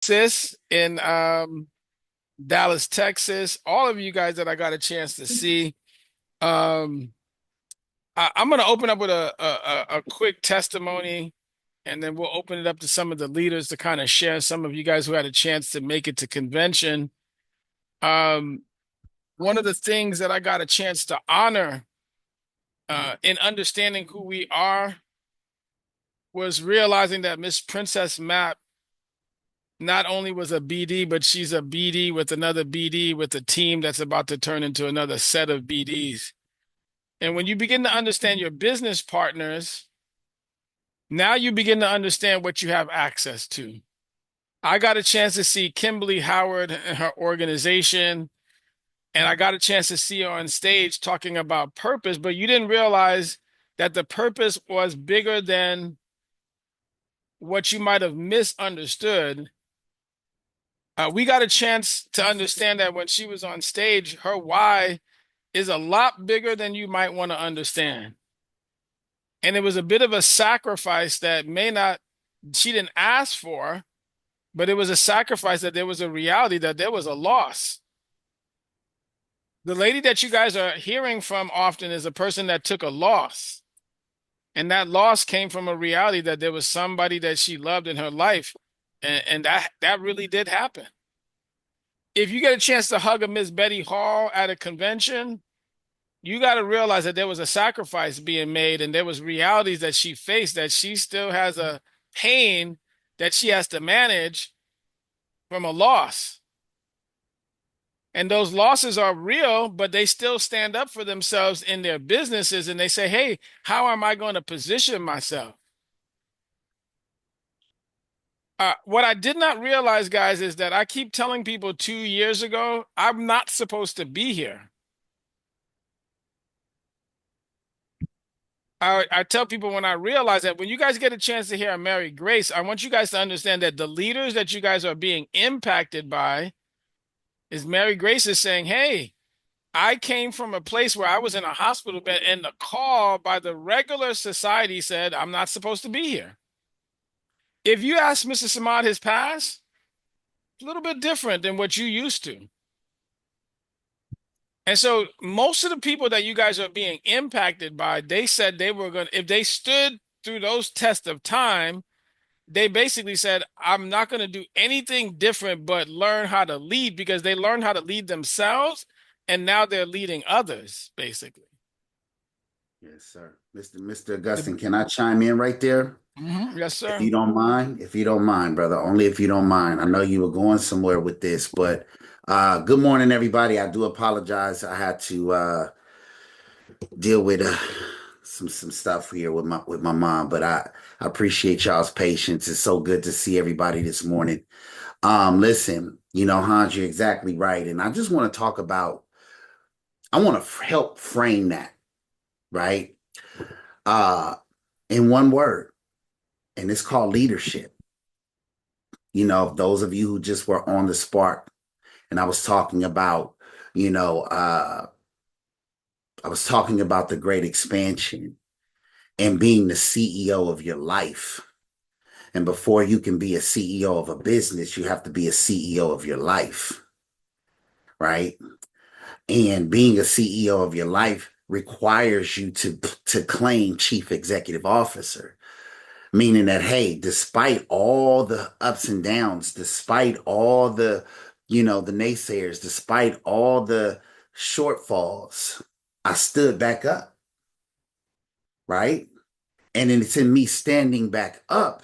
Sis in Dallas, Texas, all of you guys that I got a chance to see. Um, I'm going to open up with a quick testimony, and then we'll open it up to some of the leaders to kind of share some of you guys who had a chance to make it to convention. Um, One of the things that I got a chance to honor in understanding who we are was realizing that Miss Princess Map not only was a BD, but she's a BD with another BD with a team that's about to turn into another set of BDs. And when you begin to understand your business partners, now you begin to understand what you have access to. I got a chance to see Kimberly Howard and her organization, and I got a chance to see her on stage talking about purpose, but you didn't realize that the purpose was bigger than what you might have misunderstood. We got a chance to understand that when she was on stage, her why is a lot bigger than you might want to understand. And it was a bit of a sacrifice that may not, she didn't ask for, but it was a sacrifice that there was a reality that there was a loss. The lady that you guys are hearing from often is a person that took a loss. And that loss came from a reality that there was somebody that she loved in her life. And that really did happen. If you get a chance to hug a Miss Betty Hall at a convention, you got to realize that there was a sacrifice being made and there was realities that she faced that she still has a pain that she has to manage from a loss. And those losses are real, but they still stand up for themselves in their businesses and they say, hey, how am I going to position myself? What I did not realize, guys, is that I keep telling people 2 years ago, I'm not supposed to be here. I tell people when I realize that when you guys get a chance to hear Mary Grace, I want you guys to understand that the leaders that you guys are being impacted by is Mary Grace is saying, hey, I came from a place where I was in a hospital bed, and the call by the regular society said, I'm not supposed to be here. If you ask Mr. Samad his past, it's a little bit different than what you used to. And so most of the people that you guys are being impacted by, they said they were going to, if they stood through those tests of time, they basically said, I'm not going to do anything different but learn how to lead because they learned how to lead themselves and now they're leading others, basically. Yes, sir. Mr. Augustine, can I chime in right there? Yes, If sir. you don't mind, if you don't mind, brother, only if you don't mind. I know you were going somewhere with this, but good morning, everybody. I do apologize. I had to deal with some stuff here with my mom, but I appreciate y'all's patience. It's so good to see everybody this morning. Listen, Hans, you're exactly right, and I just want to talk about. I want to help frame that, right? Uh, in one word, and it's called leadership. Those of you who just were on the spark, and you know, uh, I was talking about the great expansion and being the CEO of your life. And before you can be a CEO of a business, you have to be a CEO of your life, right? And being a CEO of your life requires you to claim chief executive officer, meaning that, hey, despite all the ups and downs, despite all the naysayers, despite all the shortfalls, I stood back up, right? And then it's in me standing back up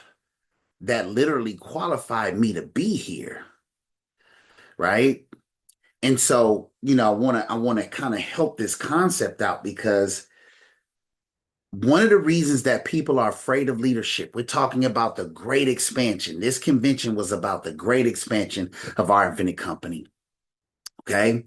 that literally qualified me to be here, right? And so, I want to kind of help this concept out because one of the reasons that people are afraid of leadership, we're talking about the great expansion. This convention was about the great expansion of our infinite company. Okay.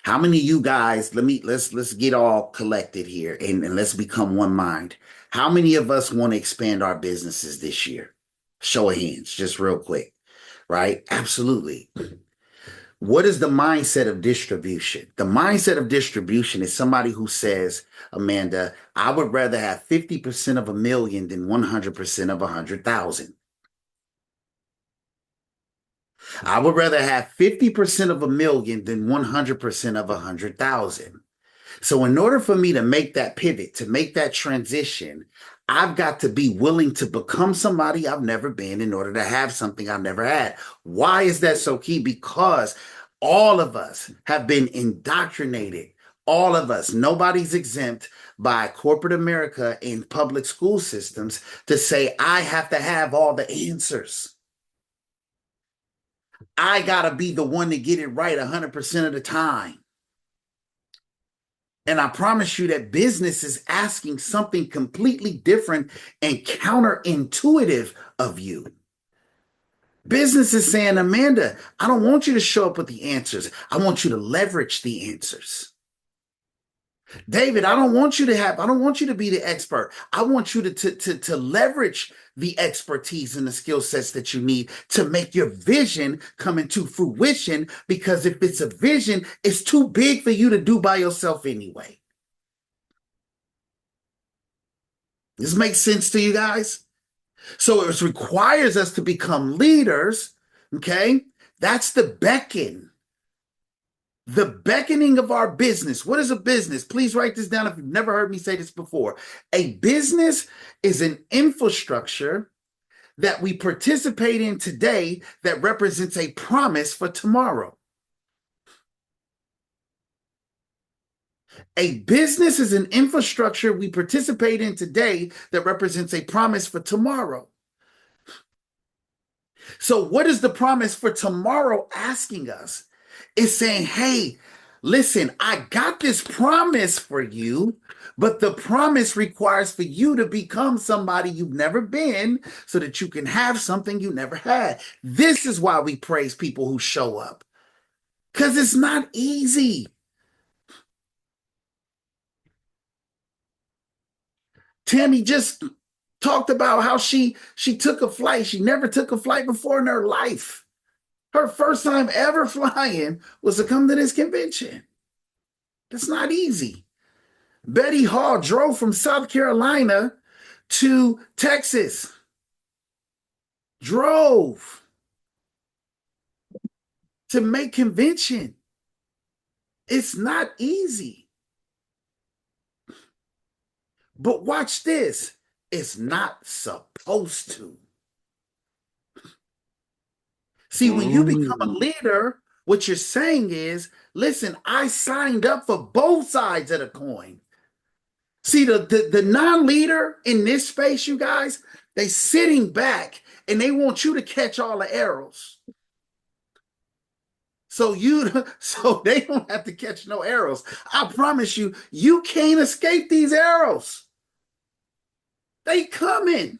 How many of you guys, let's get all collected here and let's become one mind. How many of us want to expand our businesses this year? Show of hands, just real quick, right? Absolutely. What is the mindset of distribution? The mindset of distribution is somebody who says, Amanda, I would rather have 50% of a million than 100% of 100,000. I would rather have 50% of a million than 100% of 100,000. So, in order for me to make that pivot, to make that transition, I've got to be willing to become somebody I've never been in order to have something I've never had. Why is that so key? Because all of us have been indoctrinated. All of us, nobody's exempt by corporate America and public school systems to say, I have to have all the answers. I got to be the one to get it right 100% of the time. And I promise you that business is asking something completely different and counterintuitive of you. Business is saying, Amanda, I don't want you to show up with the answers. I want you to leverage the answers. David, I don't want you to be the expert. I want you to leverage the expertise and the skill sets that you need to make your vision come into fruition. Because if it's a vision, it's too big for you to do by yourself anyway. This makes sense to you guys? So it requires us to become leaders. Okay. That's the beckoning of our business. What is a business? Please write this down if you've never heard me say this before. A business is an infrastructure that we participate in today that represents a promise for tomorrow. A business is an infrastructure we participate in today that represents a promise for tomorrow. So, what is the promise for tomorrow asking us? It's saying, hey, listen, I got this promise for you, but the promise requires for you to become somebody you've never been so that you can have something you never had. This is why we praise people who show up because it's not easy. Tammy just talked about how she took a flight. She never took a flight before in her life. Her first time ever flying was to come to this convention. That's not easy. Betty Hall drove from South Carolina to Texas. Drove to make convention. It's not easy. But watch this. It's not supposed to. See, when you become a Mm. leader, what you're saying is, listen, I signed up for both sides of the coin. See, the non-leader in this space, you guys, they sitting back and they want you to catch all the arrows. So they don't have to catch no arrows. I promise you, you can't escape these arrows. They coming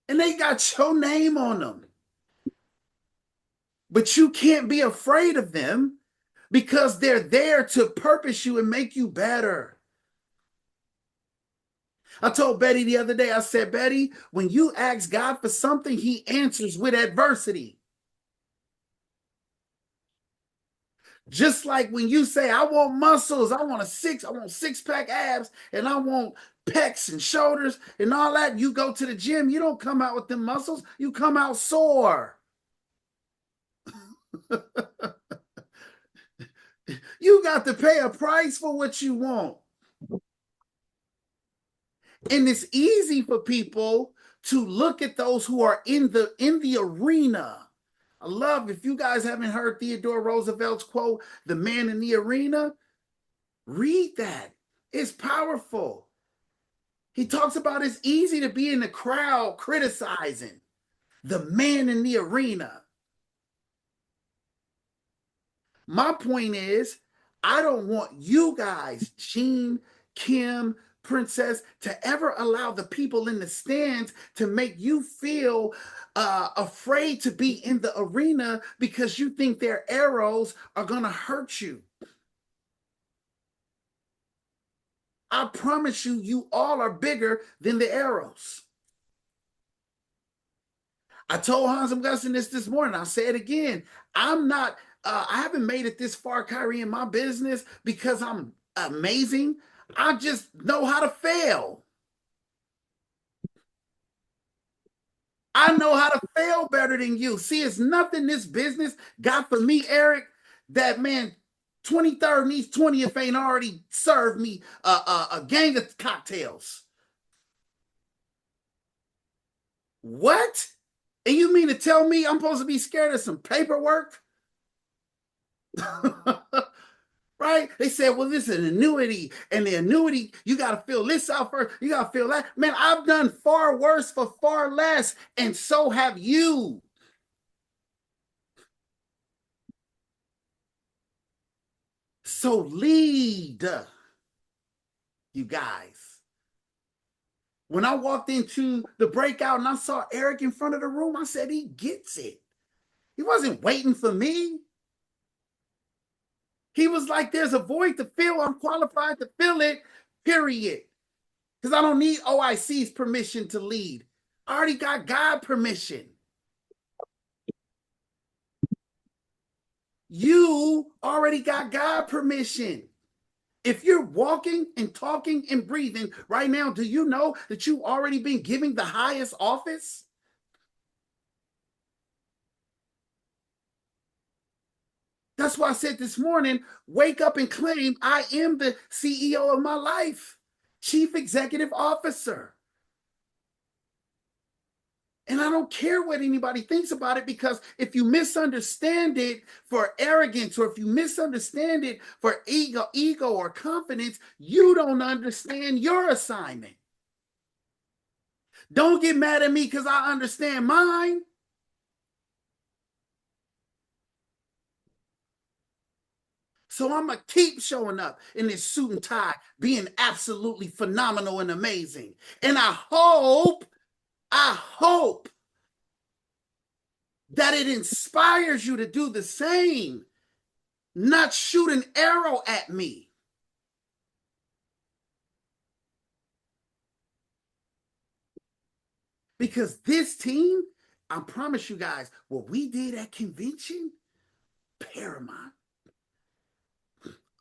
and they got your name on them. But you can't be afraid of them because they're there to purpose you and make you better. I told Betty the other day, I said, Betty, when you ask God for something, he answers with adversity. Just like when you say, I want muscles, I want six-pack abs, and I want pecs and shoulders and all that. You go to the gym, you don't come out with them muscles, you come out sore. You got to pay a price for what you want. And it's easy for people to look at those who are in the arena. I love, if you guys haven't heard Theodore Roosevelt's quote, "The man in the arena," read that. It's powerful. He talks about it's easy to be in the crowd criticizing the man in the arena. My point is, I don't want you guys, Gene, Kim, Princess, to ever allow the people in the stands to make you feel afraid to be in the arena because you think their arrows are going to hurt you. I promise you, you all are bigger than the arrows. I told Hans Augustin this morning. I'll say it again. I haven't made it this far, Kyrie, in my business because I'm amazing. I just know how to fail. I know how to fail better than you. See, it's nothing this business got for me, Eric, that man, 23rd and East 20th ain't already served me a gang of cocktails. What? And you mean to tell me I'm supposed to be scared of some paperwork? Right? They said, well, this is an annuity, and the annuity, you got to fill this out first. You got to fill that. Man, I've done far worse for far less, and so have you. So lead, you guys. When I walked into the breakout and I saw Eric in front of the room, I said, he gets it. He wasn't waiting for me. He was like, there's a void to fill. I'm qualified to fill it, period. Because I don't need OIC's permission to lead. I already got God permission. You already got God permission. If you're walking and talking and breathing right now, do you know that you've already been given the highest office? That's why I said this morning, wake up and claim I am the CEO of my life, Chief Executive Officer. And I don't care what anybody thinks about it, because if you misunderstand it for arrogance, or if you misunderstand it for ego or confidence, you don't understand your assignment. Don't get mad at me because I understand mine. So I'm going to keep showing up in this suit and tie, being absolutely phenomenal and amazing. And I hope that it inspires you to do the same, not shoot an arrow at me. Because this team, I promise you guys, what we did at convention, paramount.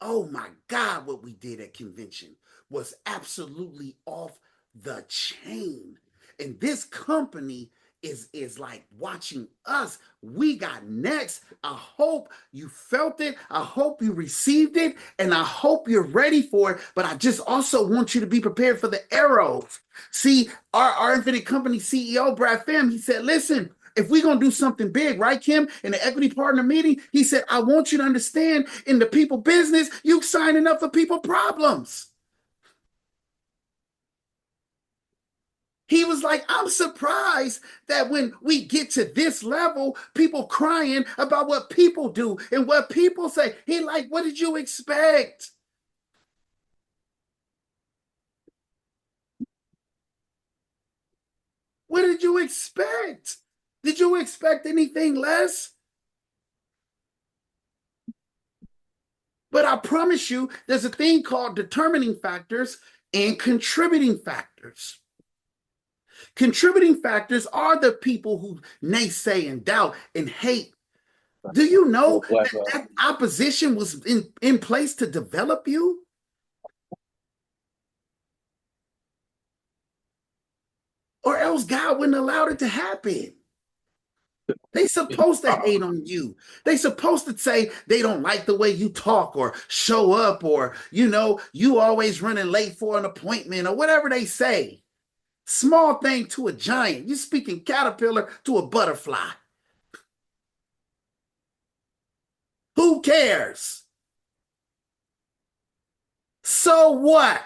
Oh my God, what we did at convention was absolutely off the chain. And this company is like watching us. We got next. I hope you felt it. I hope you received it. And I hope you're ready for it. But I just also want you to be prepared for the arrows. See, our Infinite Company CEO, Brad Pham, he said, listen, if we're going to do something big, right, Kim, in the equity partner meeting, he said, I want you to understand, in the people business, you signing up for people problems. He was like, I'm surprised that when we get to this level, people crying about what people do and what people say. He like, what did you expect? What did you expect? Did you expect anything less? But I promise you, there's a thing called determining factors and contributing factors. Contributing factors are the people who naysay and doubt and hate. Do you know that that opposition was in place to develop you? Or else God wouldn't allow it to happen. They supposed to hate on you. They supposed to say they don't like the way you talk or show up, or you always running late for an appointment, or whatever they say. Small thing to a giant. You speaking caterpillar to a butterfly. Who cares? So what?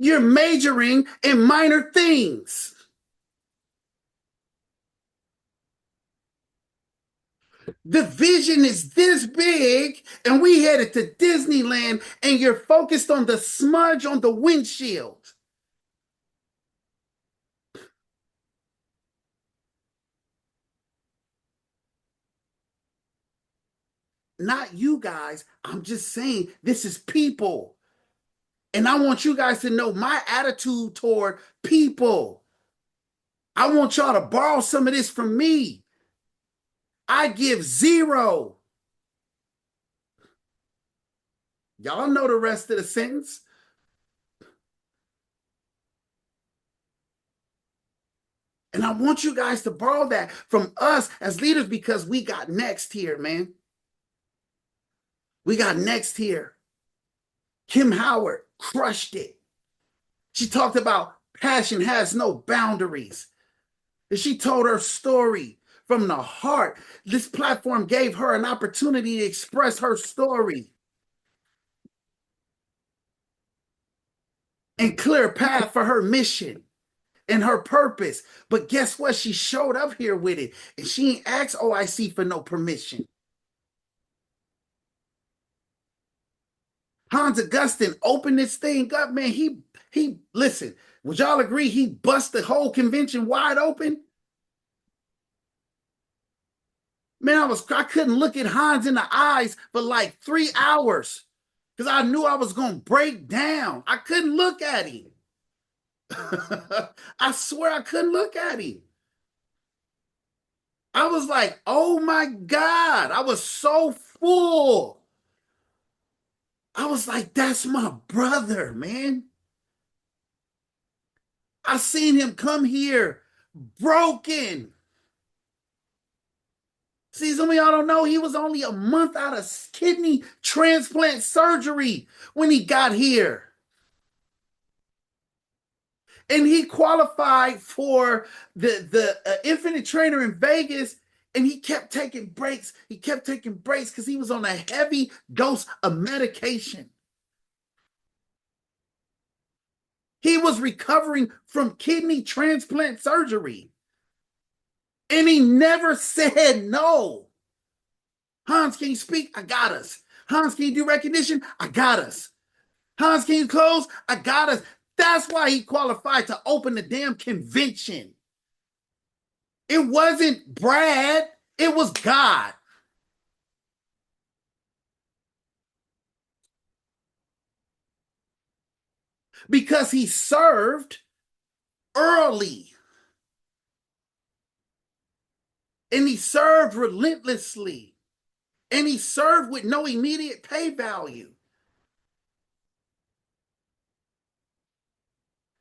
You're majoring in minor things. The vision is this big, and we headed to Disneyland, and you're focused on the smudge on the windshield. Not you guys. I'm just saying this is people. And I want you guys to know my attitude toward people. I want y'all to borrow some of this from me. I give zero. Y'all know the rest of the sentence. And I want you guys to borrow that from us as leaders because we got next here, man. We got next here. Kim Howard crushed it. She talked about passion has no boundaries. And she told her story from the heart. This platform gave her an opportunity to express her story and clear a path for her mission and her purpose. But guess what? She showed up here with it. And she ain't asked OIC for no permission. Hans Augustine opened this thing up, man. He listen, would y'all agree he bust the whole convention wide open? Man, I couldn't look at Hans in the eyes for like 3 hours because I knew I was gonna break down. I couldn't look at him. I swear I couldn't look at him. I was like, oh my God. I was so full. I was like, that's my brother, man. I seen him come here broken. See, some of y'all don't know he was only a month out of kidney transplant surgery when he got here. And he qualified for the Infinite Trainer in Vegas, and he kept taking breaks. He kept taking breaks because he was on a heavy dose of medication. He was recovering from kidney transplant surgery. And he never said no. Hans, can you speak? I got us. Hans, can you do recognition? I got us. Hans, can you close? I got us. That's why he qualified to open the damn convention. It wasn't Brad, it was God. Because he served early and he served relentlessly and he served with no immediate pay value.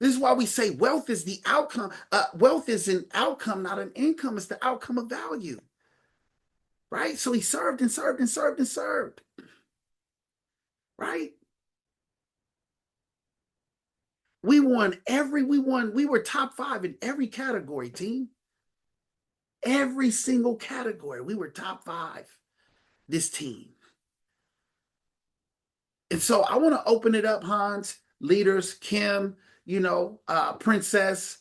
This is why we say wealth is the outcome. Wealth is an outcome, not an income. It's the outcome of value. Right? So he served and served and served and served. Right? We were top 5 in every category, team. Every single category. We were top 5, this team. And so I want to open it up, Hans, leaders, Kim, Princess.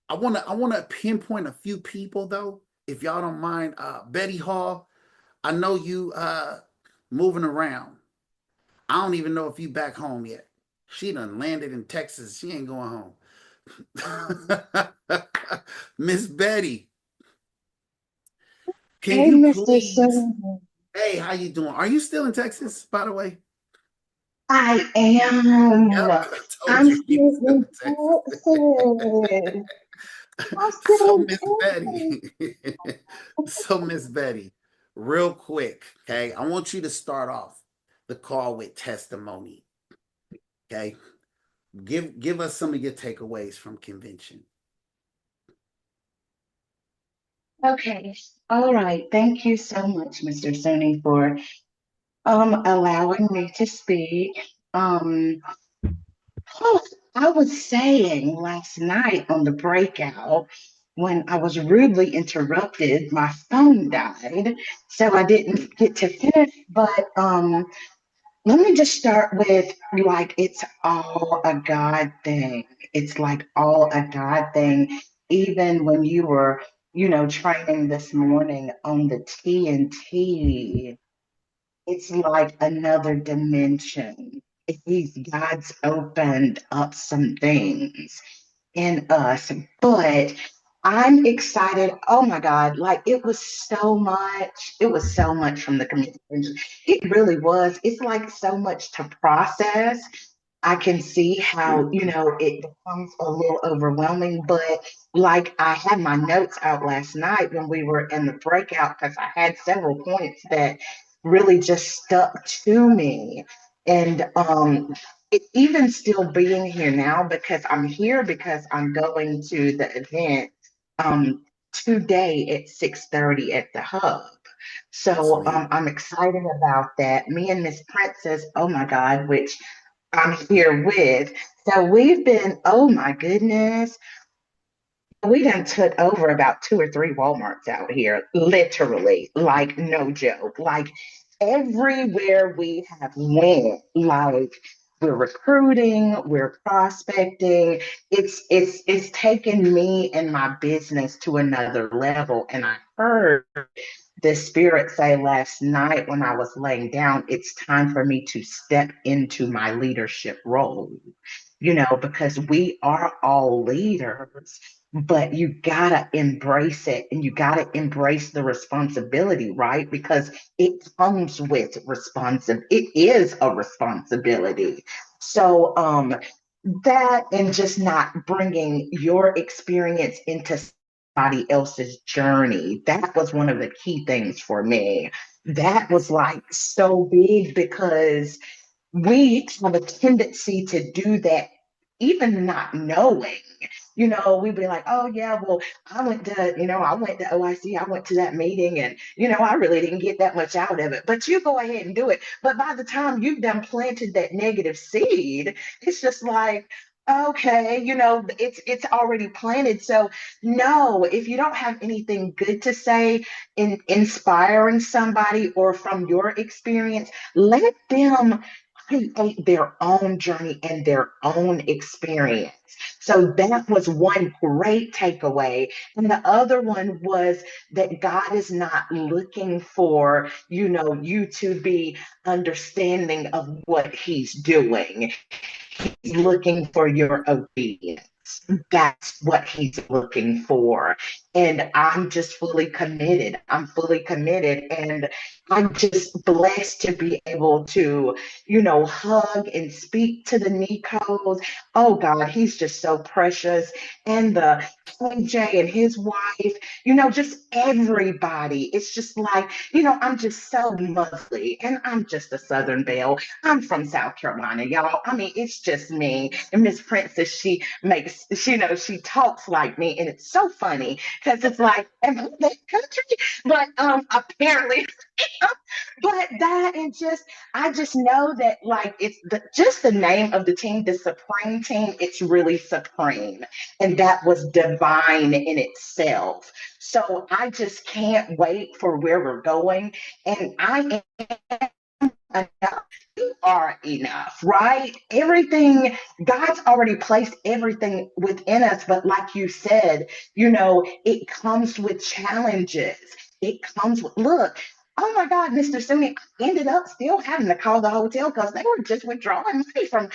I want to pinpoint a few people though, if y'all don't mind. Betty Hall, I know you moving around. I don't even know if you back home yet. She done landed in Texas. She ain't going home. Miss Betty, can Hey, you Mr. please? Sullivan. Hey, how you doing? Are you still in Texas, by the way? I am. Yep, I told I'm you you still still in in Texas. Texas. I'm So still in Miss Texas. Betty, so Miss Betty, real quick, okay? I want you to start off the call with testimony. Okay, give us some of your takeaways from convention. Okay. All right. Thank you so much, Mr. Sony, for allowing me to speak. Um, I was saying last night on the breakout when I was rudely interrupted, my phone died, so I didn't get to finish. But let me just start with like it's all a God thing. It's like all a God thing. Even when you were, training this morning on the TNT, it's like another dimension. God's opened up some things in us. But I'm excited. Oh my God. Like it was so much. It was so much from the community. It really was. It's like so much to process. I can see how, it becomes a little overwhelming, but like I had my notes out last night when we were in the breakout because I had several points that really just stuck to me. And even still being here now because I'm here because I'm going to the event today at 6:30 at the hub. Yes, So ma'am. I'm excited about that. Me and Miss Princess, oh my God, which I'm here with. So we've been, oh my goodness, we done took over about two or three Walmarts out here, literally, like no joke. Like everywhere we have went, like we're recruiting, we're prospecting. It's taken me and my business to another level. And I heard the spirit say last night when I was laying down, it's time for me to step into my leadership role, because we are all leaders, but you gotta embrace it and you gotta embrace the responsibility, right? Because it comes with it is a responsibility. So, that and just not bringing your experience into somebody else's journey. That was one of the key things for me. That was like so big because we have a tendency to do that even not knowing. We'd be like, oh yeah, well, I went to OIC, I went to that meeting, and I really didn't get that much out of it. But you go ahead and do it. But by the time you've done planted that negative seed, it's just like, okay, it's already planted. So no, if you don't have anything good to say in inspiring somebody or from your experience, let them create their own journey and their own experience. So that was one great takeaway. And the other one was that God is not looking for, you to be understanding of what he's doing. He's looking for your obedience. That's what he's looking for. And I'm just fully committed. I'm fully committed. And I'm just blessed to be able to, hug and speak to the Nikos. Oh God, he's just so precious. And the KJ and his wife, just everybody. It's just like, I'm just so lovely. And I'm just a Southern Belle. I'm from South Carolina, y'all. I mean, it's just me. And Miss Princess, she talks like me, and it's so funny because it's like, am I that country? But apparently, but that and just I just know that like it's just the name of the team, the Supreme Team. It's really supreme, and that was divine in itself. So I just can't wait for where we're going, and I enough. You are enough, right? Everything, God's already placed everything within us. But like you said, it comes with challenges. It comes with, look, oh my God, Mr. Sumi ended up still having to call the hotel because they were just withdrawing money from.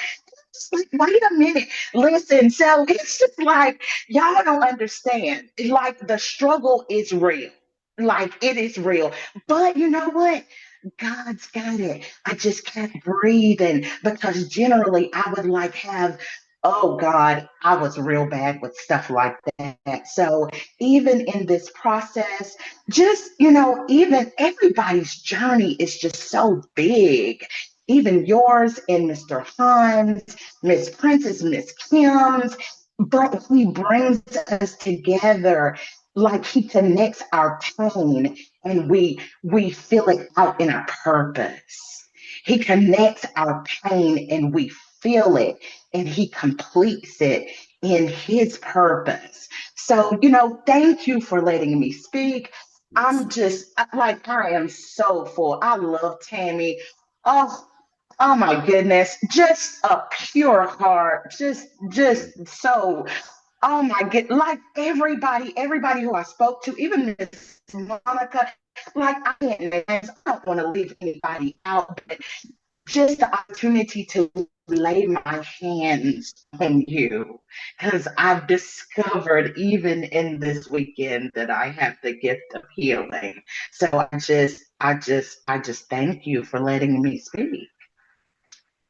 It's like, wait a minute, listen. So it's just like, y'all don't understand. Like, the struggle is real. Like, it is real. But you know what? God's got it. I just kept breathing because generally I would like have, oh God, I was real bad with stuff like that. So even in this process, just, even everybody's journey is just so big. Even yours and Mr. Himes, Miss Princess, Miss Kim's, but he brings us together like he connects our pain and we feel it out in our purpose. He connects our pain and we feel it and he completes it in his purpose. So, thank you for letting me speak. Yes, I'm ma'am. just like, I am so full. I love Tammy. Oh, oh my goodness. Just a pure heart. Just so. Oh my god, like everybody who I spoke to, even Miss Monica, like I don't want to leave anybody out, but just the opportunity to lay my hands on you. Because I've discovered even in this weekend that I have the gift of healing. So I just thank you for letting me speak.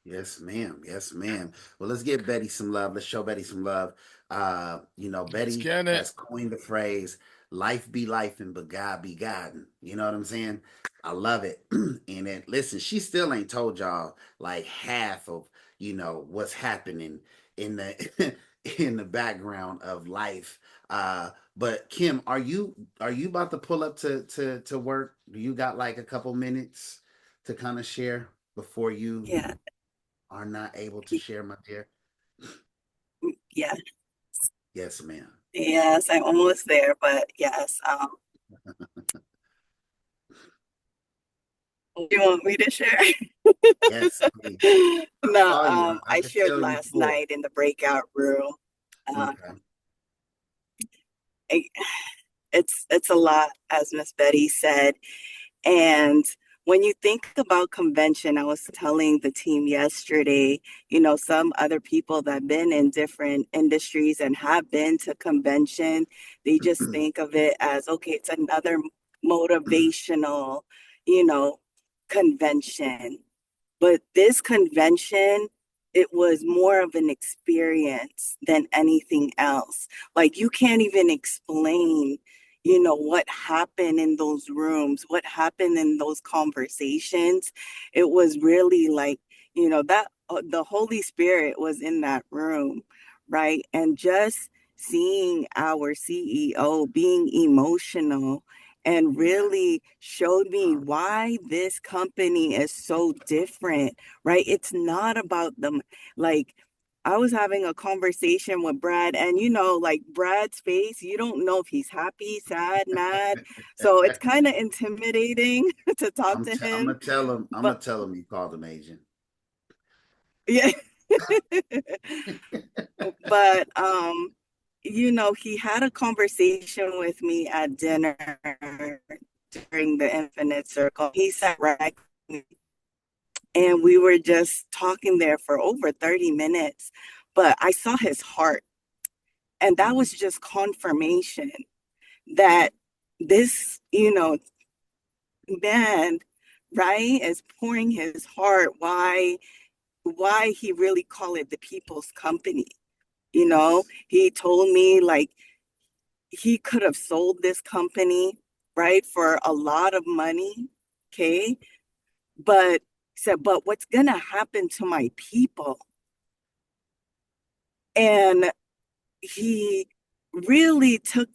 Yes, ma'am. Yes, ma'am. Well, let's give Betty some love. Let's show Betty some love. Let's Betty get it. has coined the phrase "life be life and but God be God." You know what I'm saying? I love it. And then listen, she still ain't told y'all like half of what's happening in the in the background of life. But Kim, are you about to pull up to work? Do you got like a couple minutes to kind of share before you Yeah, are not able to share, my dear? yeah, Yes, ma'am. yes, I'm almost there, but yes. You want me to share? Yes, please. I No, saw you. I I could shared tell you last full. night in the breakout room. Um, Okay. it, it's a lot, as Miss Betty said. And when you think about convention, I was telling the team yesterday, some other people that have been in different industries and have been to convention, they just think of it as, okay, it's another motivational, you know, convention. But this convention, it was more of an experience than anything else. Like you can't even explain, what happened in those rooms, what happened in those conversations. It was really like, that the Holy Spirit was in that room, right? And just seeing our CEO being emotional and Yeah. really showed me why this company is so different, right? It's not about them. Like, I was having a conversation with Brad, and like Brad's face, you don't know if he's happy, sad, mad. So it's kind of intimidating to talk to I'm him. gonna tell him. I'm But gonna tell him you called him agent. yeah, but he had a conversation with me at dinner during the Infinite Circle. He sat right and we were just talking there for over 30 minutes. But I saw his heart, and that Mhm. was just confirmation that this, man, right, is pouring his heart why he really call it the people's company. Yes. He told me like he could have sold this company, right, for a lot of money. Okay. But said, but what's gonna happen to my people? And he really took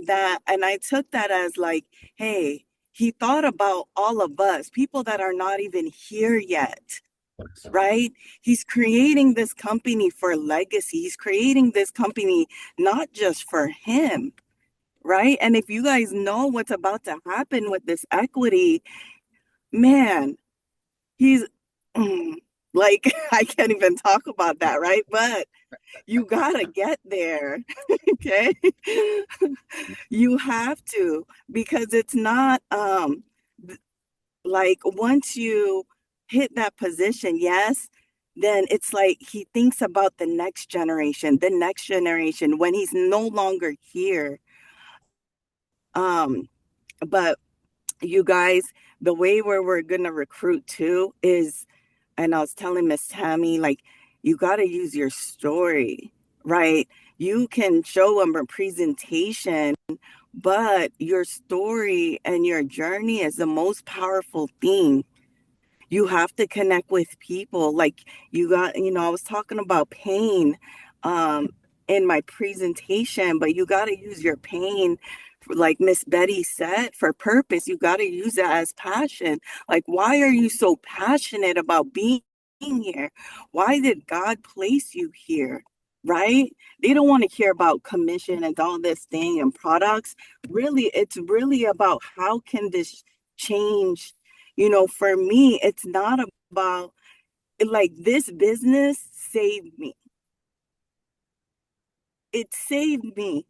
that, and I took that as like, hey, he thought about all of us, people that are not even here yet, That's right. right? He's creating this company for legacy. He's creating this company not just for him, right? And if you guys know what's about to happen with this equity, man, he's like, I can't even talk about that, right? But you gotta get there, okay? You have to, because it's not like once you hit that position, yes, then it's like he thinks about the next generation when he's no longer here. Um, but you guys, the way where we're gonna recruit too is, and I was telling Miss Tammy, like, you gotta use your story, right? You can show them a presentation, but your story and your journey is the most powerful thing. You have to connect with people. Like I was talking about pain um, in my presentation, but you got to use your pain, like Miss Betty said, for purpose. You got to use it as passion. Like, why are you so passionate about being here? Why did God place you here? Right? They don't want to hear about commission and all this thing and products. Really, it's really about how can this change. For me, it's not about like this business saved me. It saved me,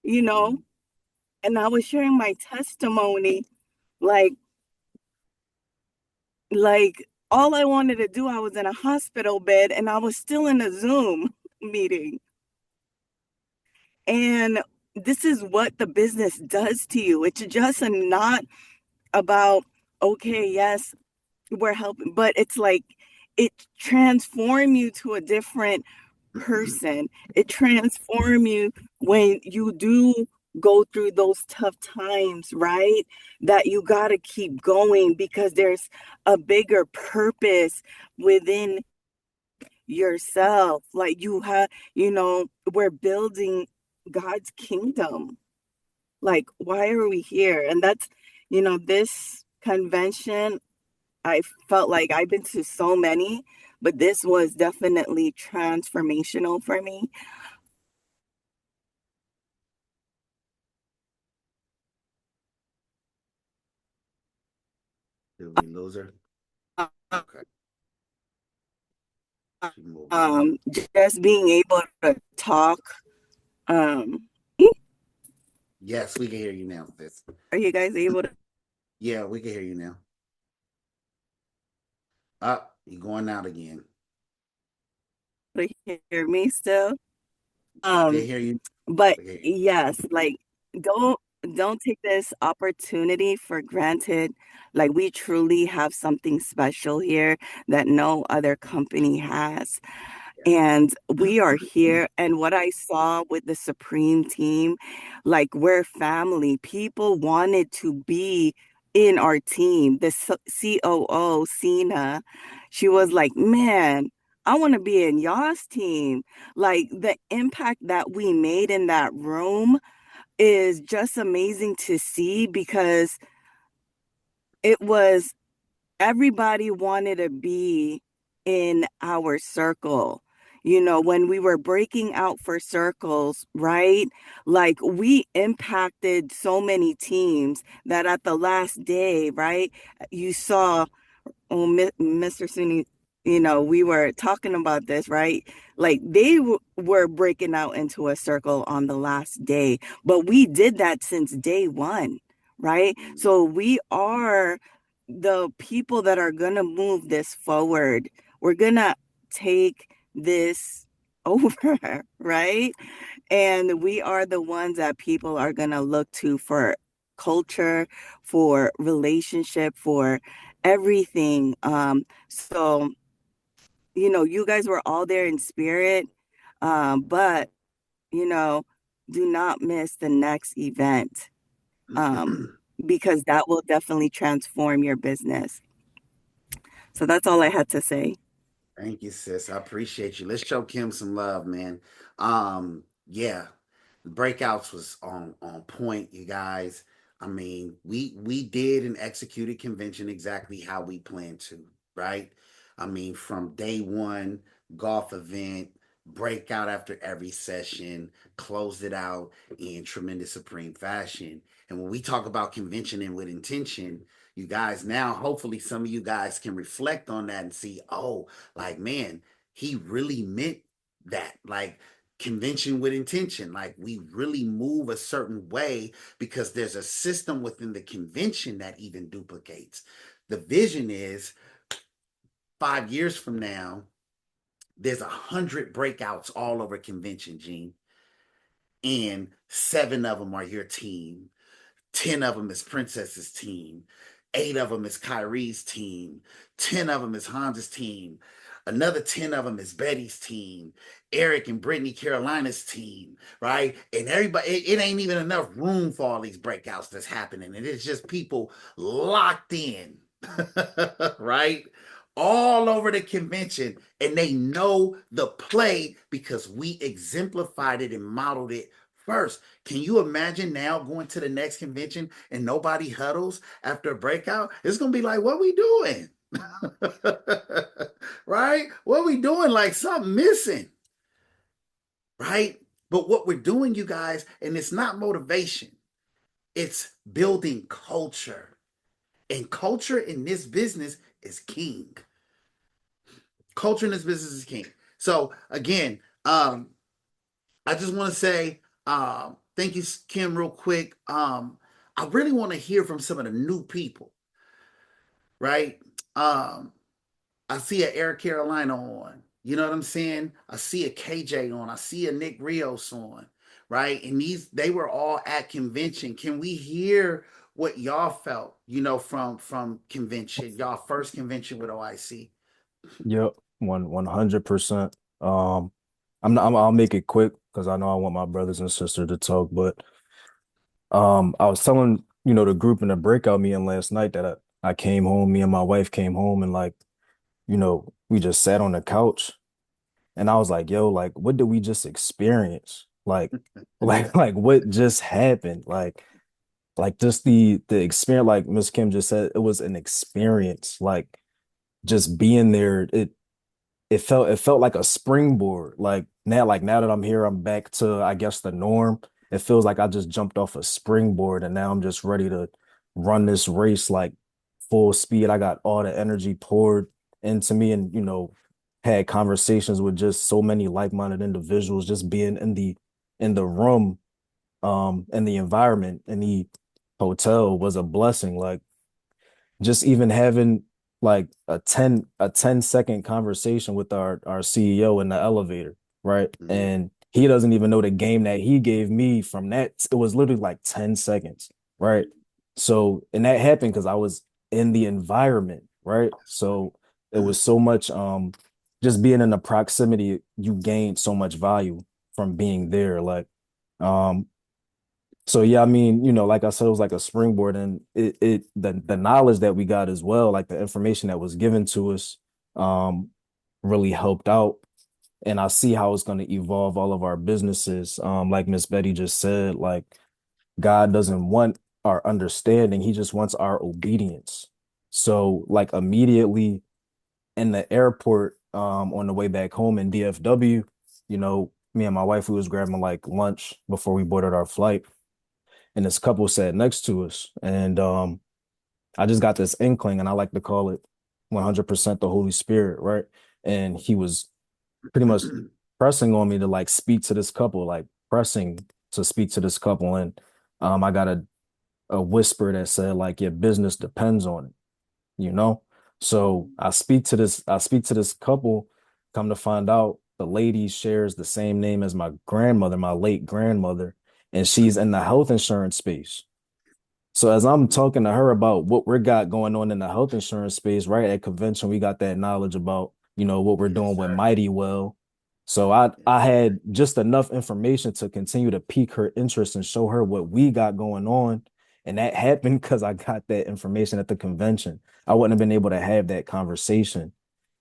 you know, Mhm. and I was sharing my testimony, like, like all I wanted to do, I was in a hospital bed and I was still in a Zoom meeting. And this is what the business does to you. It's just not about, okay, yes, we're helping, but it's like it transform you to a different person. It transform you when you do go through those tough times, right? That you got to keep going because there's a bigger purpose within yourself. Like we're building. God's kingdom. Like, why are we here? And that's, this convention, I felt like I've been to so many, but this was definitely transformational for me. Did we lose her? Okay. She moving around. Um, just being able to talk. Um, Yes, we can hear you now, sis. are you guys able Yeah, we can hear you now. Up, you're going out again. to hear me still? We can Um, hear you. but We can hear you. yes, like don't don't take this opportunity for granted. Like we truly have something special here that no other company has. And we are here. And what I saw with the Supreme team, like we're family. People wanted to be in our team. The COO, Cena, she was like, man, I want to be in y'all's team. Like the impact that we made in that room is just amazing to see because it was everybody wanted to be in our circle. When we were breaking out for circles, right? Like we impacted so many teams that at the last day, right? You saw Mr. Sunni, we were talking about this, right? Like they were breaking out into a circle on the last day, but we did that since day one, right? Mhm. So we are the people that are going to move this forward. We're going to take this over, right? And we are the ones that people are going to look to for culture, for relationship, for everything. So, you guys were all there in spirit, but, you know, do not miss the next event um, because that will definitely transform your business. So that's all I had to say. Thank you, sis. I appreciate you. Let's show Kim some love, man. Yeah, the breakouts was on point, you guys. I mean, we did and executed convention exactly how we planned to, right? I mean, from day one, golf event, breakout after every session, closed it out in tremendous supreme fashion. And when we talk about convention and with intention, you guys now hopefully some of you guys can reflect on that and see, oh, like, man, he really meant that. Like, convention with intention. Like, we really move a certain way because there's a system within the convention that even duplicates. The vision is 5 years from now, there's 100 breakouts all over convention, Gene, and 7 of them are your team. 10 of them is Princess's team. 8 of them is Kyrie's team. 10 of them is Hans's team. Another 10 of them is Betty's team. Eric and Brittany Carolina's team, right? And everybody, it ain't even enough room for all these breakouts that's happening. And it's just people locked in, right? All over the convention. And they know the play because we exemplified it and modeled it first. Can you imagine now going to the next convention and nobody huddles after a breakout? It's gonna be like, what we doing? Right? What we doing? Like something missing, right? But what we're doing, you guys, and it's not motivation, it's building culture. And culture in this business is king. Culture in this business is king. So again, I just want to say thank you, Kim, real quick. I really want to hear from some of the new people, right? Um, I see a Air Carolina on. You know what I'm saying? I see a KJ on. I see a Nick Rios on, right? And they were all at convention. Can we hear what y'all felt, from convention, y'all first convention with OIC? Yep, 100%. I'll make it quick because I know I want my brothers and sisters to talk, but I was telling, the group in the breakout meeting last night that I came home, me and my wife came home and like, we just sat on the couch and I was like, yo, like, what did we just experience? Like, like what just happened? Like just the experience, like Miss Kim just said, it was an experience. Like just being there, it felt like a springboard. Like now that I'm here, I'm back to, I guess, the norm. It feels like I just jumped off a springboard and now I'm just ready to run this race like full speed. I got all the energy poured into me and, had conversations with just so many like-minded individuals. Just being in the room, in the environment, in the hotel was a blessing. Like just even having like a ten-second conversation with our CEO in the elevator, right? Mhm. And he doesn't even know the game that he gave me from that. It was literally like 10 seconds, right? So, and that happened because I was in the environment, right? So it was so much just being in the proximity, you gained so much value from being there. Like um so yeah, I mean, like I said, it was like a springboard, and the knowledge that we got as well, like the information that was given to us, um, really helped out. And I see how it's going to evolve all of our businesses. Like Miss Betty just said, like God doesn't want our understanding; He just wants our obedience. So, like immediately in the airport, on the way back home in DFW, me and my wife, we was grabbing like lunch before we boarded our flight, and this couple sat next to us. And I just got this inkling, and I like to call it 100% the Holy Spirit, right? And he was pretty much pressing on me to like speak to this couple, like pressing to speak to this couple. And I got a whisper that said, like, your business depends on it, you know? So I speak to this couple, come to find out the lady shares the same name as my grandmother, my late grandmother, and she's in the health insurance space. So as I'm talking to her about what we got going on in the health insurance space, right at convention, we got that knowledge about, what we're Yes, doing with sir. Mighty Well. So I had just enough information to continue to pique her interest and show her what we got going on. And that happened because I got that information at the convention. I wouldn't have been able to have that conversation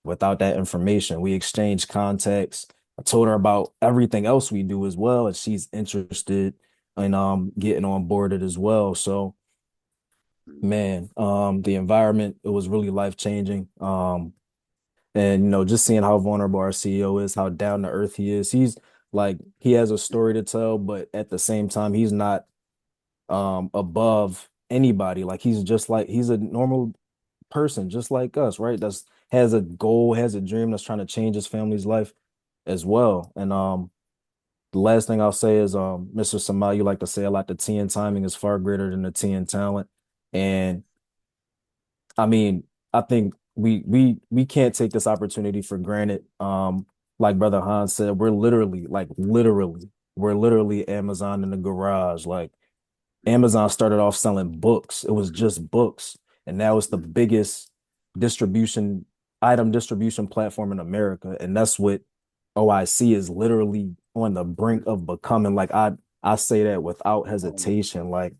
without that information. We exchanged contacts. I told her about everything else we do as well, and she's interested in getting on board it as well. So man, the environment, it was really life changing. And just seeing how vulnerable our CEO is, how down to earth he is. He's like he has a story to tell, but at the same time, he's not above anybody. Like he's a normal person, just like us, right? That's has a goal, has a dream, that's trying to change his family's life as well. And the last thing I'll say is, Mr. Samal, you like to say a lot, the T in timing is far greater than the T in talent. And I mean, I think we can't take this opportunity for granted. Like Brother Hans said, we're literally Amazon in the garage. Like Amazon started off selling books. It was just books. And now it's the biggest distribution distribution platform in America. And that's what OIC is literally on the brink of becoming. Like I say that without Oh my hesitation. Like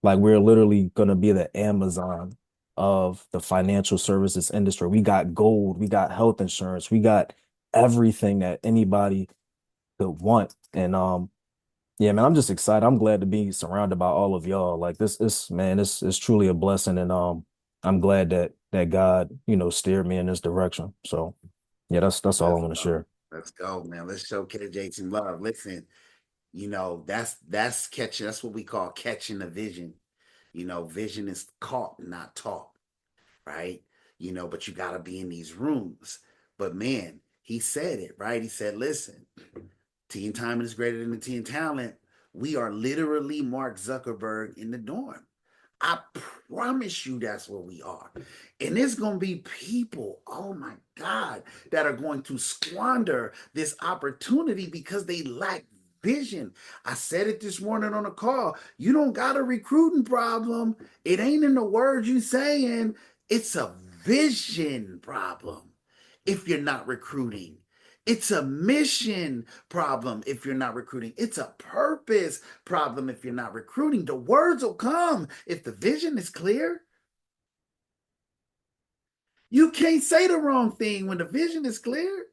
we're literally gonna be the Amazon of the financial services industry. We got gold, we got health insurance, we got everything that anybody could want. And yeah, man, I'm just excited. I'm glad to be surrounded by all of y'all. Like this is man, it's truly a blessing. And I'm glad that God, steered me in this direction. So yeah, that's all I Let's want to go. share. Let's go, man. Let's show KJ some love. Listen, that's catching, that's what we call catching the vision. Vision is caught, not taught, right? But you gotta be in these rooms. But man, he said it, right? He said, listen, teen time is greater than the teen talent. We are literally Mark Zuckerberg in the dorm. I promise you that's what we are. And there's going to be people, oh my God, that are going to squander this opportunity because they lack vision. I said it this morning on a call. You don't got a recruiting problem. It ain't in the words you saying. It's a vision problem if you're not recruiting. It's a mission problem if you're not recruiting. It's a purpose problem if you're not recruiting. The words will come if the vision is clear. You can't say the wrong thing when the vision is clear,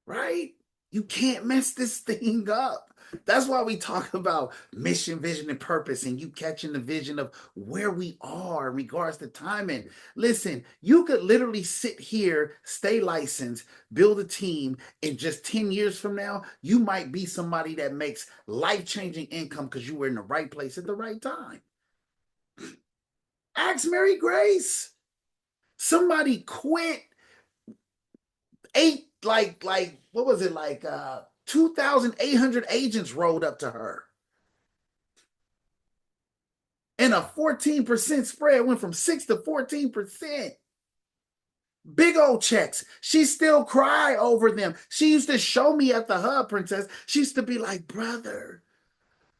right? You can't mess this thing up. That's why we talk about mission, vision, and purpose, and you catching the vision of where we are in regards to timing. Listen, you could literally sit here, stay licensed, build a team, and just 10 years from now, you might be somebody that makes life-changing income because you were in the right place at the right time. Ask Mary Grace. Somebody quit what was it, 2,800 agents rolled up to her. And a 14% spread went from 6 to 14%. Big old checks. She still cry over them. She used to show me at the hub, Princess. She used to be like, brother,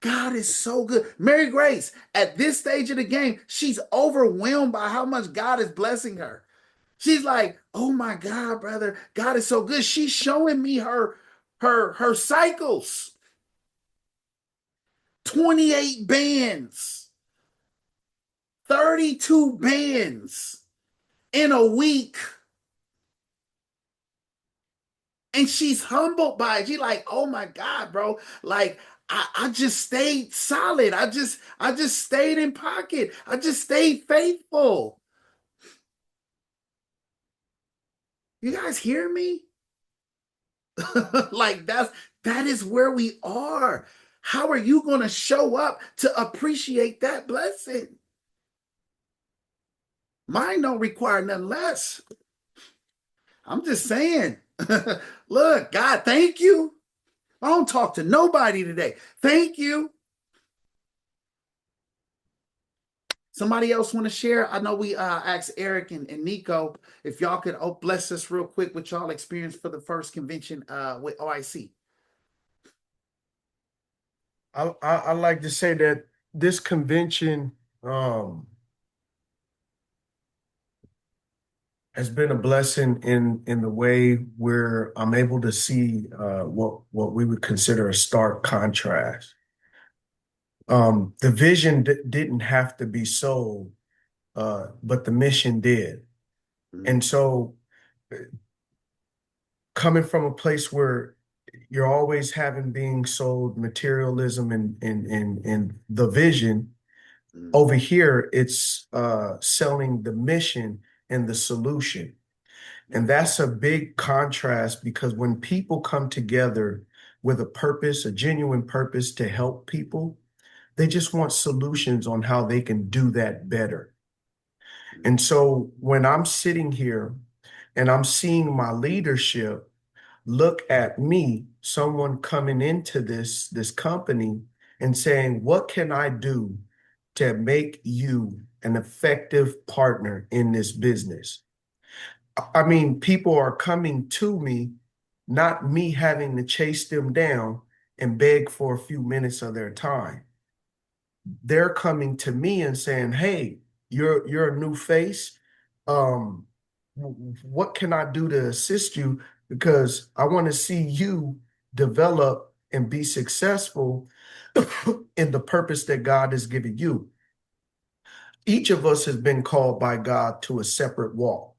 God is so good. Mary Grace, at this stage of the game, she's overwhelmed by how much God is blessing her. She's like, oh my God, brother, God is so good. She's showing me her cycles. 28 bands, 32 bands in a week. And she's humbled by it. She's like, oh my God, bro. Like, I just stayed solid. I just stayed in pocket. I just stayed faithful. You guys hear me? Like that is where we are. How are you going to show up to appreciate that blessing? Mine don't require nothing less. I'm just saying. Look, God, thank you. I don't talk to nobody today. Thank you. Somebody else want to share? I know we asked Eric and Nico if y'all could bless us real quick with y'all experience for the first convention with OIC. I like to say that this convention has been a blessing in the way where I'm able to see what we would consider a stark contrast. The vision didn't have to be sold, but the mission did. And so coming from a place where you're always having being sold materialism and the vision, over here it's selling the mission and the solution. And that's a big contrast because when people come together with a purpose, a genuine purpose to help people, they just want solutions on how they can do that better. And so when I'm sitting here and I'm seeing my leadership look at me, someone coming into this company and saying, what can I do to make you an effective partner in this business? I mean, people are coming to me, not me having to chase them down and beg for a few minutes of their time. They're coming to me and saying, hey, you're a new face. Um, what can I do to assist you? Because I want to see you develop and be successful in the purpose that God has given you. Each of us has been called by God to a separate walk.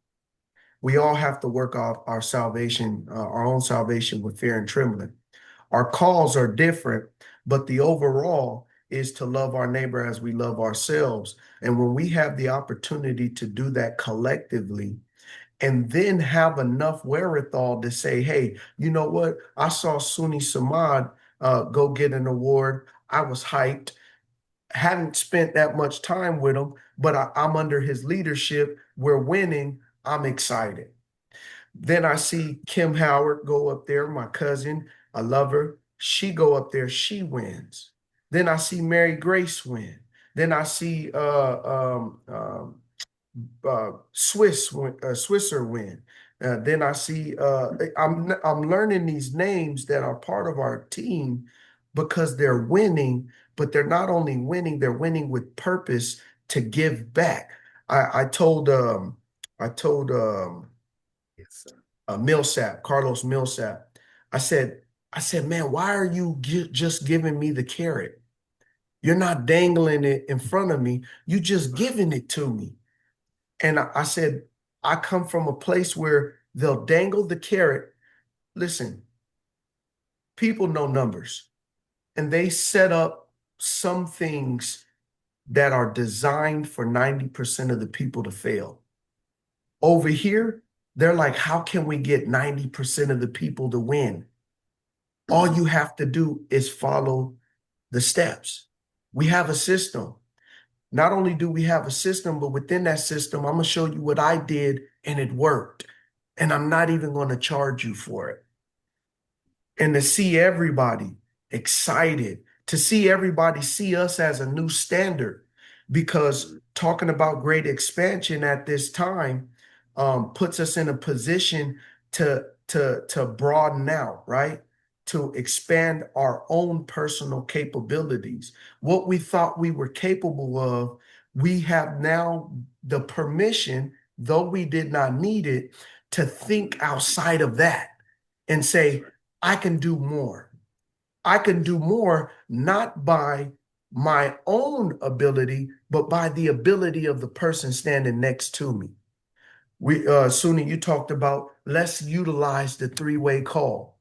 We all have to work out our salvation, our own salvation with fear and trembling. Our calls are different, but the overall is to love our neighbor as we love ourselves. And when we have the opportunity to do that collectively, and then have enough wherewithal to say, hey, you know what? I saw Suni Samad go get an award. I was hyped. Haven't spent that much time with him, but I'm under his leadership. We're winning. I'm excited. Then I see Kim Howard go up there, my cousin. I love her. She go up there. She wins. Then I see Mary Grace win. Then I see Swisser win. Then I see I'm learning these names that are part of our team because they're winning, but they're not only winning, they're winning with purpose to give back. I told Yes, sir. Millsap, Carlos Millsap, I said, man, why are you just giving me the carrot? You're not dangling it in front of me. You just giving it to me. And I said, I come from a place where they'll dangle the carrot. Listen, People know numbers, and they set up some things that are designed for 90% of the people to fail. Over here, they're like, how can we get 90% of the people to win? All you have to do is follow the steps. We have a system. Not only do we have a system, but within that system, I'm going to show you what I did and it worked. And I'm not even going to charge you for it. And to see everybody excited, to see everybody see us as a new standard, because talking about great expansion at this time puts us in a position to broaden out, right? To expand our own personal capabilities. What we thought we were capable of, we have now the permission, though we did not need it, to think outside of that and say, I can do more. I can do more not by my own ability, but by the ability of the person standing next to me. Suni, you talked about let's utilize the three-way call.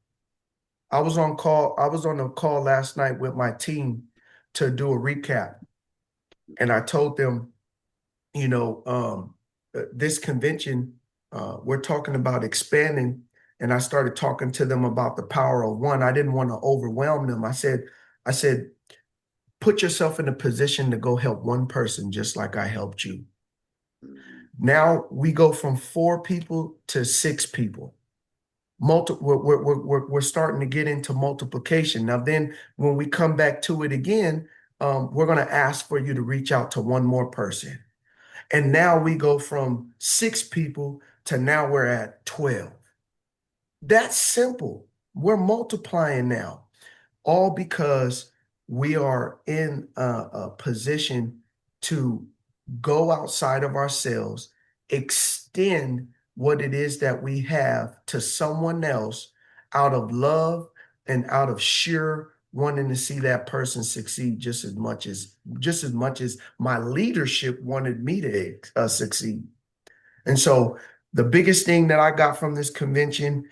I was on a call last night with my team to do a recap. And I told them, this convention, we're talking about expanding. And I started talking to them about the power of one. I didn't want to overwhelm them. I said, put yourself in a position to go help one person just like I helped you. Now we go from 4 people to 6 people. We're starting to get into multiplication. Now, then when we come back to it again, we're going to ask for you to reach out to one more person. And now we go from 6 people to now we're at 12. That's simple. We're multiplying now, all because we are in a position to go outside of ourselves, extend what it is that we have to someone else out of love and out of sheer wanting to see that person succeed just as much as my leadership wanted me to succeed. And so the biggest thing that I got from this convention,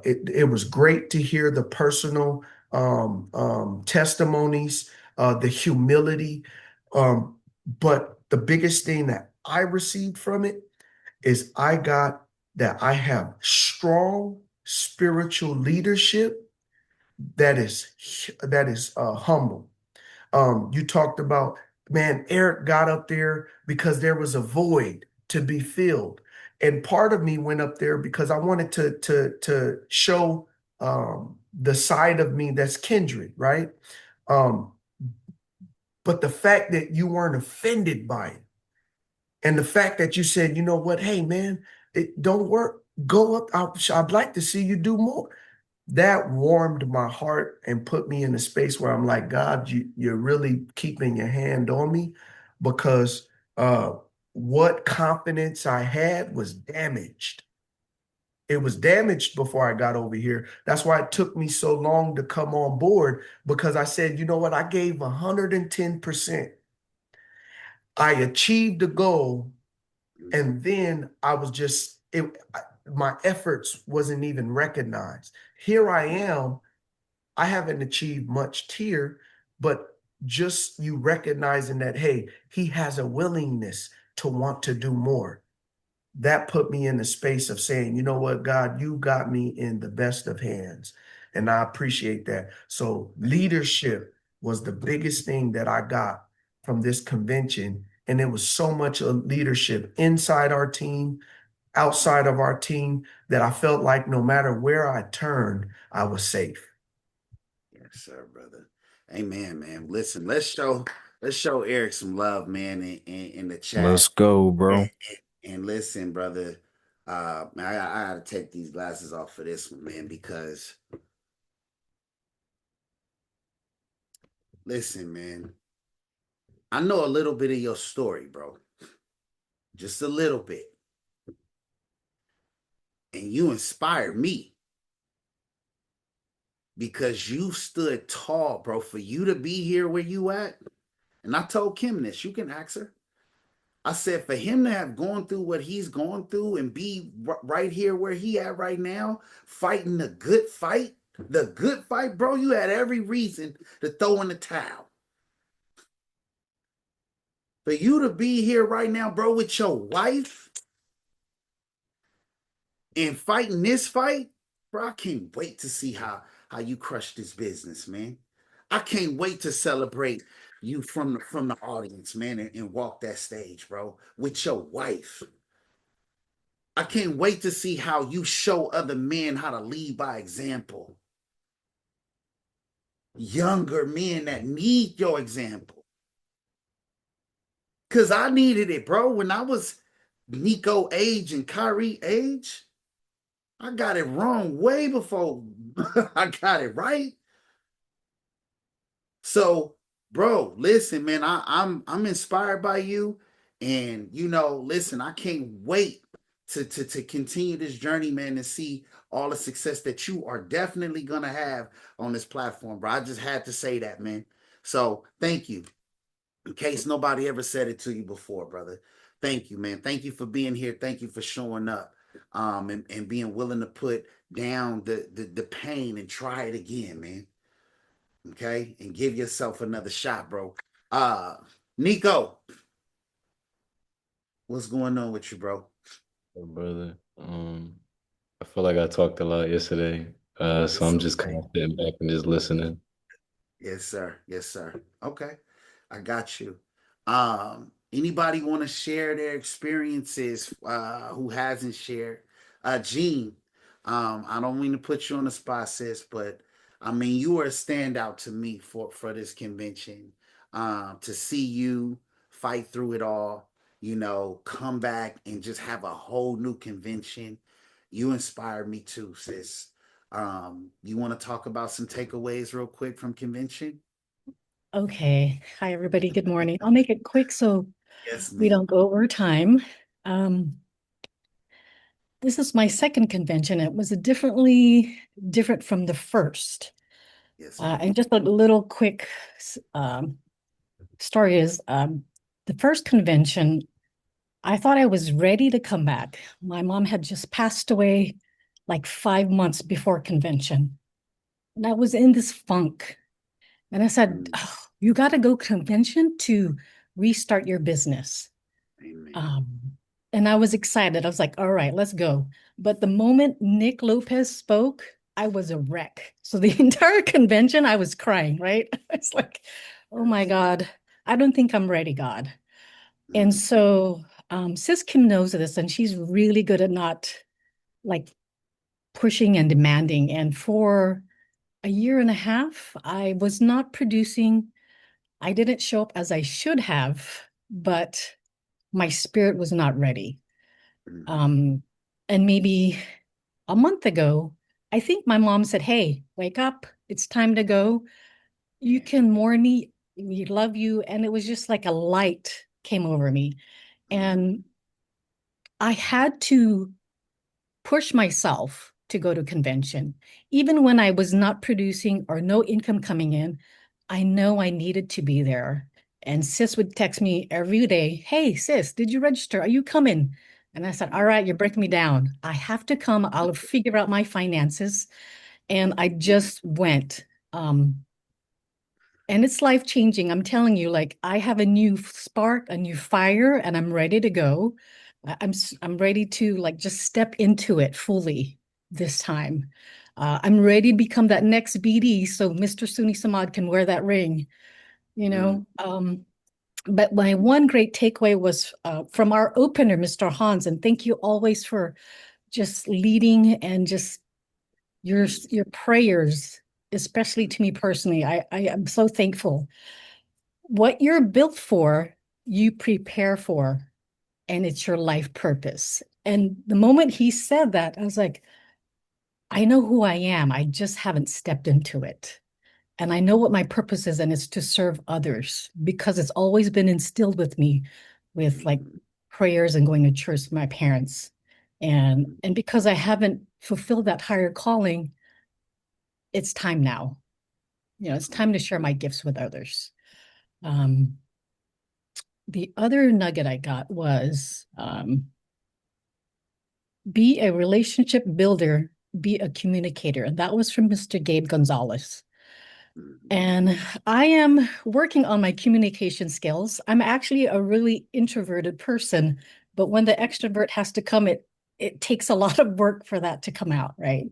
it was great to hear the personal testimonies, the humility. But the biggest thing that I received from it is I got that I have strong spiritual leadership that is humble. You talked about, man, Eric got up there because there was a void to be filled. And part of me went up there because I wanted to show the side of me that's kindred, right? Um, but the fact that you weren't offended by it, and the fact that you said, you know what, hey man, it don't work. Go up. I'd like to see you do more. That warmed my heart and put me in a space where I'm like, God, you're really keeping your hand on me, because what confidence I had was damaged. It was damaged before I got over here. That's why it took me so long to come on board, because I said, you know what, I gave 110%. I achieved the goal, and then I was just my efforts wasn't even recognized. Here I am. I haven't achieved much here, but just you recognizing that, hey, he has a willingness to want to do more. That put me in the space of saying, you know what, God, you got me in the best of hands. And I appreciate that. So leadership was the biggest thing that I got from this convention. And it was so much leadership inside our team, outside of our team, that I felt like no matter where I turned, I was safe. Yes, sir, brother. Amen, man. Listen, let's show Eric some love, man, in the Let's chat. go, bro. And listen, brother, man, I gotta take these glasses off for this one, man, because listen, man, I know a little bit of your story, bro. Just a little bit. And you inspired me because you stood tall, bro, for you to be here where you at. And I told Kim this, you can ask her. I said, for him to have gone through what he's going through and be right here where he at right now, fighting a good fight, The good fight, bro, you had every reason to throw in the towel. For you to be here right now, bro, with your wife and fighting this fight, bro, I can't wait to see how you crush this business, man. I can't wait to celebrate you from the audience, man, and walk that stage, bro, with your wife. I can't wait to see how you show other men how to lead by example. Younger men that need your example. Cause I needed it, bro. When I was Nico age and Kyrie age, I got it wrong way before I got it right. So, bro, listen, man, I'm inspired by you. And listen, I can't wait to continue this journey, man, and see all the success that you are definitely gonna have on this platform, bro. I just had to say that, man. So thank you. In case nobody ever said it to you before, brother. Thank you, man. Thank you for being here. Thank you for showing up. And being willing to put down the pain and try it again, man. Okay, and give yourself another shot, bro. Uh Nico, what's going on with you, bro? Oh, brother. I feel like I talked a lot yesterday, so It's I'm just kind okay. of sitting back and just listening. Yes, sir. Yes, sir. Okay. I got you. Anybody want to share their experiences who hasn't shared? Gene, I don't mean to put you on the spot, sis, but I mean you are a standout to me for this convention. To see you fight through it all, come back and just have a whole new convention. You inspired me too, sis. You want to talk about some takeaways real quick from convention? Okay. Hi, everybody. Good morning. I'll make it quick so Yes, we ma'am. don't go over time. Um, this is my second convention. It was different from the first. Yes, ma'am. And just a little quick um, story is the first convention, I thought I was ready to come back. My mom had just passed away like 5 months before convention. And I was in this funk. And I said, Mm, oh, you got to go convention to restart your business. amen. Um, and I was excited. I was like, all right, let's go. But the moment Nick Lopez spoke, I was a wreck. So the entire convention, I was crying, right? It's like, oh my Yes. God, I don't think I'm ready, God. And Mm, so Sis Kim knows this, and she's really good at not like pushing and demanding. And for a year and a half, I was not producing. I didn't show up as I should have, but my spirit was not ready. mhm, Um, and maybe a month ago, I think my mom said, hey, wake up. It's time to go. You yeah. can mourn me. We love you. And it was just like a light came over me. Mm, And I had to push myself to go to convention. Even when I was not producing or no income coming in, I know I needed to be there. And sis would text me every day, hey, sis, did you register? Are you coming? And I said, all mm, right, you're breaking me down. I have to come. I'll figure out my finances. And I just went. And it's life changing. I'm telling you, like I have a new spark, a new fire, and I'm ready to go. I'm ready to like just step into it fully this time. I'm ready to become that next BD so Mr. Suni Samad can wear that ring, you mm, know. But my one great takeaway was from our opener, Mr. Hans, and thank you always for just leading and just your prayers, especially mm, to me personally. I am so thankful. What you're built for, you prepare for, and it's your life purpose. And the moment he said that, I was like, I know who I am. I just haven't stepped into it. And I know what my purpose is, and it's to serve others because it's always been instilled with me with like mm, prayers and going to church with my parents. mm, And because I haven't fulfilled that higher calling, it's time now. It's time to share my gifts with others. Um, the other nugget I got was be a relationship builder be a communicator. And that was from Mr. Gabe Gonzalez. Mhm. And I am working on my communication skills. I'm actually a really introverted person, but when the extrovert has to come, it takes a lot of work for that to come out, right?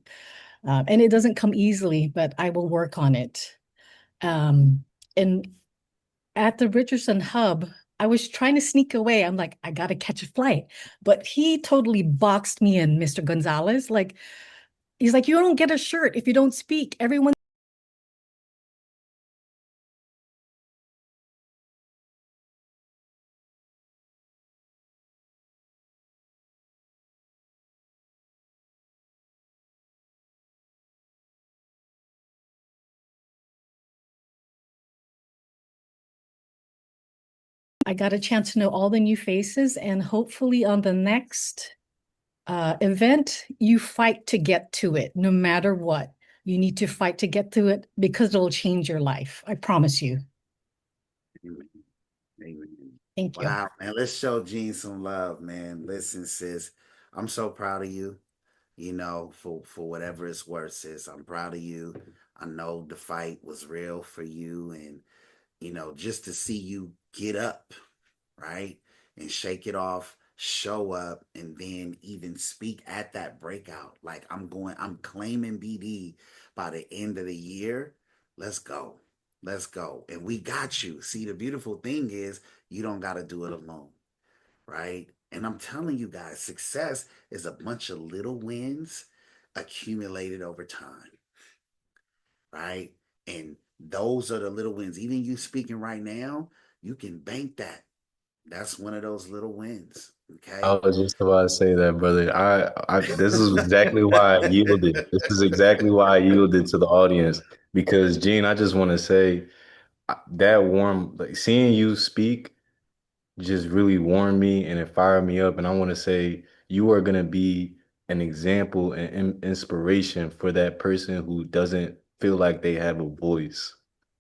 And it doesn't come easily, but I will work on it. And at the Richardson Hub, I was trying to sneak away. I'm like, I gotta catch a flight. But he totally boxed me in, Mr. Gonzalez. Like, he's like, you don't get a shirt if you don't speak. Everyone. I got a chance to know all the new faces, and hopefully on the next event, you fight to get to it, no matter what. You need to fight to get to it because it'll change your life. I promise you. Amen. Amen. Thank you. Wow, man. Let's show Jean some love, man. Listen, sis, I'm so proud of you, for whatever it's worth, sis. I'm proud of you. I know the fight was real for you, and just to see you get up, right? And shake it off, show up, and then even speak at that breakout. Like I'm claiming BD by the end of the year. Let's go. Let's go. And we got you. See, the beautiful thing is you don't got to do it alone, right? And I'm telling you guys, success is a bunch of little wins accumulated over time, right? And those are the little wins. Even you speaking right now, you can bank that. That's one of those little wins. I Okay. was just about to say that, brother. This is exactly why I yielded. This is exactly why I yielded to the audience because, Gene, I just want to say that warm, like seeing you speak just really warmed me and it fired me up. And I want to say you are going to be an example and inspiration for that person who doesn't feel like they have a voice,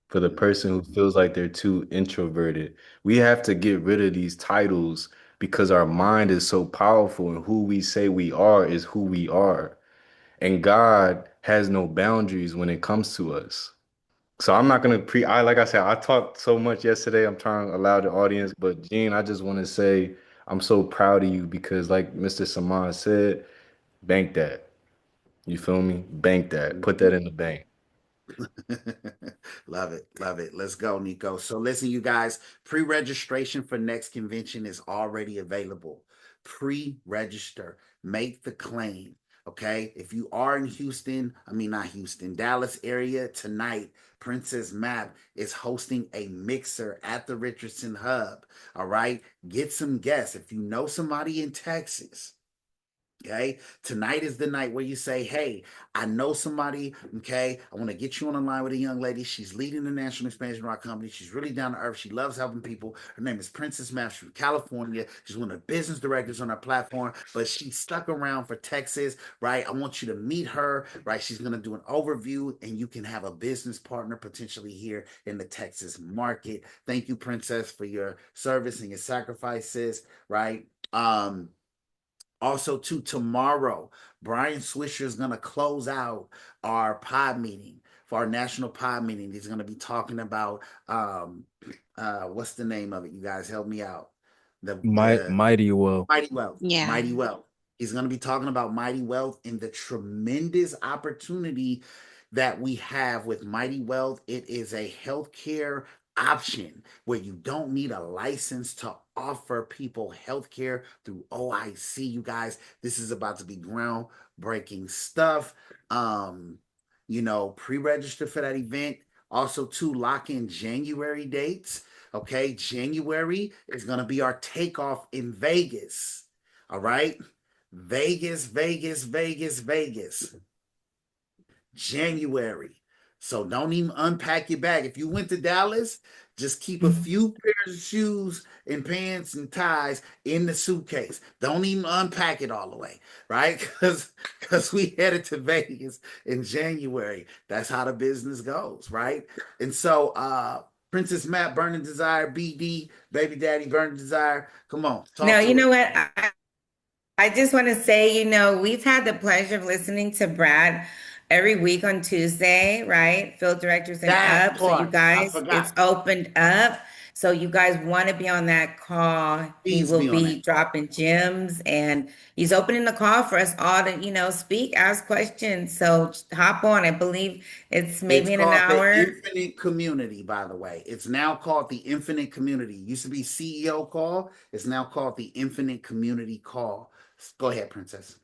for the person who feels like they're too introverted. We have to get rid of these titles because our mind is so powerful and who we say we are is who we are. And God has no boundaries when it comes to us. So I'm not gonna like I said, I talked so much yesterday. I'm trying to allow the audience, but Gene, I just want to say I'm so proud of you because like Mr. Saman said, bank that. You feel me? Bank that. Put that in the bank. Love it. Love it. Let's go, Nico. So listen, you guys, pre-registration for next convention is already available. Pre-register. Make the claim. Okay. If you are in Houston, I mean not Houston, Dallas area tonight, Princess Map is hosting a mixer at the Richardson Hub. All right. Get some guests. If you know somebody in Texas, okay. Tonight is the night where you say, hey, I know somebody. Okay. I want to get you on the line with a young lady. She's leading the National Expansion Rock Company. She's really down to earth. She loves helping people. Her name is Princess Maps from California. She's one of the business directors on our platform, but she's stuck around for Texas, right? I want you to meet her, right? She's going to do an overview and you can have a business partner potentially here in the Texas market. Thank you, Princess, for your service and your sacrifices, right? Also, too, tomorrow, Brian Swisher is going to close out our pod meeting for our national pod meeting. He's going to be talking about what's the name of it? You guys help me out. The Mighty well. Mighty Wealth. Yeah. Mighty Wealth. He's going to be talking about Mighty Wealth and the tremendous opportunity that we have with Mighty Wealth. It is a healthcare option where you don't need a license to offer people healthcare through OIC. You guys, this is about to be groundbreaking stuff. Pre-register for that event. Also, to lock in January dates. Okay, January is going to be our takeoff in Vegas. All right, Vegas, Vegas, Vegas, Vegas. January. So don't even unpack your bag. If you went to Dallas, just keep a few pairs of shoes and pants and ties in the suitcase. Don't even unpack it all the way, right? Because we headed to Vegas in January. That's how the business goes, right? And so Princess Matt, Burning Desire, BD, Baby Daddy, Burning Desire. Come on, Now, talk you to know us. what? I just want to say, we've had the pleasure of listening to Brad every week on Tuesday, right? Field directors and That up. So you part, I guys, forgot. it's opened up. So you guys want to be on that call. He Please will be on be that call. dropping gems and he's opening the call for us all to, speak, ask questions. So hop on. I believe it's It's maybe in an called the hour. Infinite Community, by the way. It's now called the Infinite Community. It used to be CEO call. It's now called the Infinite Community Call. Go ahead, Princess.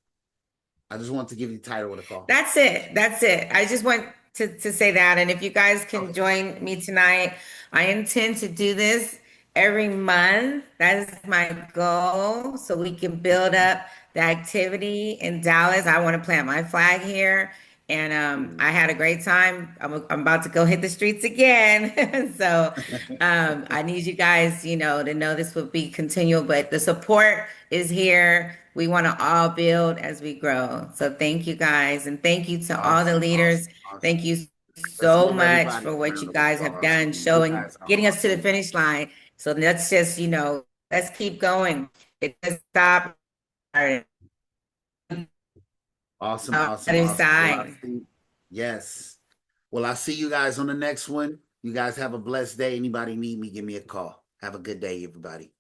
I just want to give you the title of the call. That's it. That's it. I just want to say that. And if you guys can Okay. join me tonight, I intend to do this every month. That is my goal. So we can build up the activity in Dallas. I want to plant my flag here. And I had a great time. I'm about to go hit the streets again. So I need you guys, to know this will be continual, but the support is here. We want to all build as we grow. So thank you guys. And thank you to all the Awesome, leaders. awesome, awesome. Thank you Let's so give much everybody for a what round you of guys have applause, done, man. You showing, guys are getting us to the awesome. finish line. So let's just, let's keep going. It doesn't stop on Awesome, the awesome, other awesome. Well, I side. see. Yes. Well, I see you guys on the next one. You guys have a blessed day. Anybody need me, give me a call. Have a good day, everybody.